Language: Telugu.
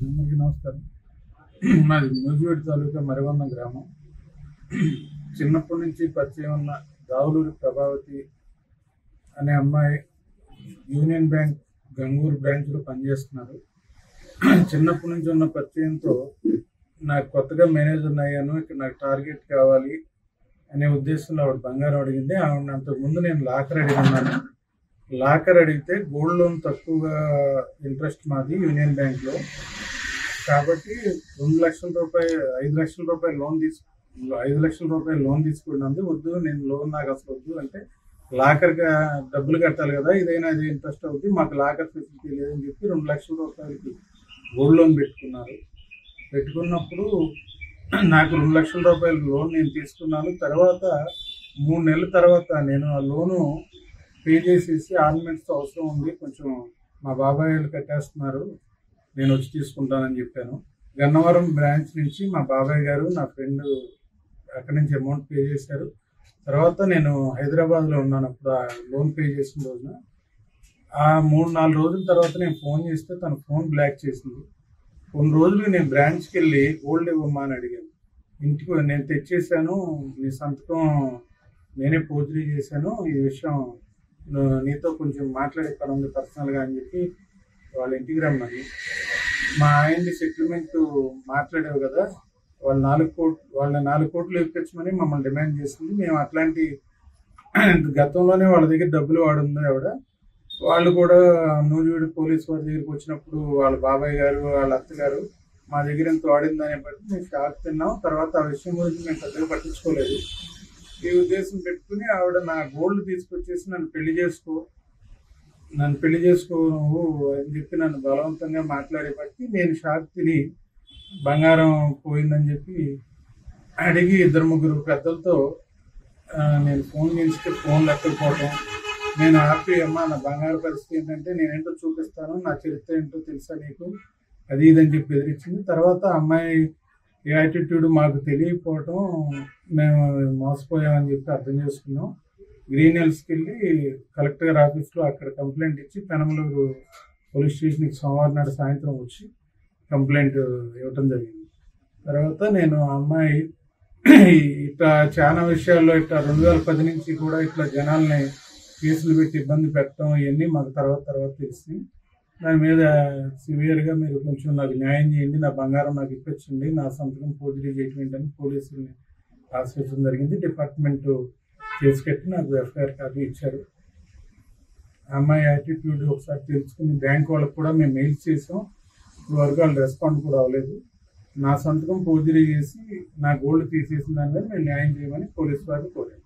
అందరికీ నమస్కారం. మాది నూజివీడు తాలూకా మరివందం గ్రామం. చిన్నప్పటి నుంచి పరిచయం ఉన్న దావులూరి ప్రభావతి అనే అమ్మాయి యూనియన్ బ్యాంక్ గంగూరు బ్రాంచ్లో పనిచేస్తున్నారు. చిన్నప్పటి నుంచి ఉన్న పరిచయంతో నాకు కొత్తగా మేనేజర్ అయ్యాను, ఇక్కడ నాకు టార్గెట్ కావాలి అనే ఉద్దేశంలో ఆవిడ బంగారం అడిగింది. ఆవిడ అంతకుముందు నేను లాకర్ అడిగినాను. లాకర్ అడిగితే గోల్డ్ లోన్ తక్కువగా ఇంట్రెస్ట్ మాది యూనియన్ బ్యాంక్లో, కాబట్టి 2 లక్షల రూపాయలు 5 లక్షల రూపాయలు లోన్ 5 లక్షల రూపాయలు లోన్ తీసుకున్నది. వద్దు, నేను లోన్ నాకు అసలు వద్దు అంటే, లాకర్ డబ్బులు కట్టాలి కదా, ఇదైనా అది ఇంట్రెస్ట్ అవుతుంది, మాకు లాకర్ ఫెసిలిటీ లేదని చెప్పి 2 లక్షల రూపాయలకి గోల్డ్ లోన్ పెట్టుకున్నారు. పెట్టుకున్నప్పుడు నాకు 2 లక్షల రూపాయల లోన్ నేను తీసుకున్నాను. తర్వాత 3 నెలల తర్వాత నేను ఆ లోను పే చేసేసి ఆర్నమెంట్స్ అవసరం ఉంది, కొంచెం మా బాబాయ్ వాళ్ళు కట్టేస్తున్నారు, నేను వచ్చి తీసుకుంటానని చెప్పాను. గన్నవరం బ్రాంచ్ నుంచి మా బాబాయ్ గారు, నా ఫ్రెండ్ అక్కడి నుంచి అమౌంట్ పే చేశారు. తర్వాత నేను హైదరాబాద్లో ఉన్నాను అప్పుడు ఆ లోన్ పే చేసిన రోజున. ఆ 3-4 రోజుల తర్వాత నేను ఫోన్ చేస్తే తన ఫోన్ బ్లాక్ చేసింది. కొన్ని రోజులు నేను బ్రాంచ్కి వెళ్ళి గోల్డ్ ఇవ్వమ్మా అని అడిగాను. ఇంటికి నేను తెచ్చేసాను, నీ సంతకం నేనే పోర్జరీ చేశాను, ఈ విషయం నీతో కొంచెం మాట్లాడే పని ఉంది పర్సనల్గా అని చెప్పి వాళ్ళ ఇంటికి రమ్మని, మా ఆయన్ని సెటిల్మెంట్ మాట్లాడావు కదా, వాళ్ళ 4 కోట్లు ఇప్పించమని మమ్మల్ని డిమాండ్ చేసింది. మేము అట్లాంటి గతంలోనే వాళ్ళ దగ్గర డబ్బులు వాడుంది ఆవిడ. వాళ్ళు కూడా నూజివీడు పోలీస్ వారి దగ్గరికి వచ్చినప్పుడు వాళ్ళ బాబాయ్ గారు, వాళ్ళ అత్తగారు మా దగ్గర ఎంత వాడిందనే బట్టి మేము షాక్ తిన్నాం. తర్వాత ఆ విషయం గురించి మేము పెద్దగా పట్టించుకోలేదు. ఈ ఉద్దేశం పెట్టుకుని ఆవిడ నా గోల్డ్ తీసుకొచ్చేసి నన్ను పెళ్లి చేసుకో నువ్వు అని చెప్పి నన్ను బలవంతంగా మాట్లాడే బట్టి నేను షాక్ తిని బంగారం పోయిందని చెప్పి అడిగి 2-3 పెద్దలతో నేను ఫోన్ చేస్తే ఫోన్ ఎక్కకపోవడం, నేను హ్యాపీ అమ్మా నా బంగారు పరిస్థితి ఏంటంటే నేనేంటో చూపిస్తాను, నా చరిత్ర ఏంటో తెలుసా నీకు, అది ఇదని చెప్పి ఎదిరించింది. తర్వాత అమ్మాయి యాటిట్యూడ్ మాకు తెలియకపోవటం, మేము మోసపోయామని చెప్పి అర్థం చేసుకున్నాం. గ్రీన్ హిల్స్కి వెళ్ళి కలెక్టర్ గారి ఆఫీస్లో అక్కడ కంప్లైంట్ ఇచ్చి పెనమలూరు పోలీస్ స్టేషన్కి సోమవారం నాడు సాయంత్రం వచ్చి కంప్లైంట్ ఇవ్వటం జరిగింది. తర్వాత నేను అమ్మాయి ఇట్లా చాలా విషయాల్లో ఇట్లా 2010 నుంచి కూడా ఇట్లా జనాల్ని కేసులు పెట్టి ఇబ్బంది పెట్టడం ఇవన్నీ మాకు తర్వాత తెలిసింది. దాని మీద సివియర్గా మీరు కొంచెం నాకు న్యాయం చేయండి, నా బంగారం నాకు ఇప్పించండి, నా సంతకం పోర్జరీ చేయటం అని పోలీసుల్ని ఆశ్రయించడం జరిగింది. డిపార్ట్మెంట్ కేసు కట్టి నాకు ఎఫ్ఐఆర్ కాపీ ఇచ్చారు. అమ్మాయి యాటిట్యూడ్ ఒకసారి తెలుసుకుని బ్యాంక్ వాళ్ళకు కూడా మేము మెయిల్ చేసాం, ఇప్పుడు వరకు వాళ్ళు రెస్పాండ్ కూడా అవ్వలేదు. నా సంతకం పోర్జరీ చేసి నా గోల్డ్ తీసేసిన దాని మీద మేము న్యాయం చేయమని పోలీసు వారిని కోరాను.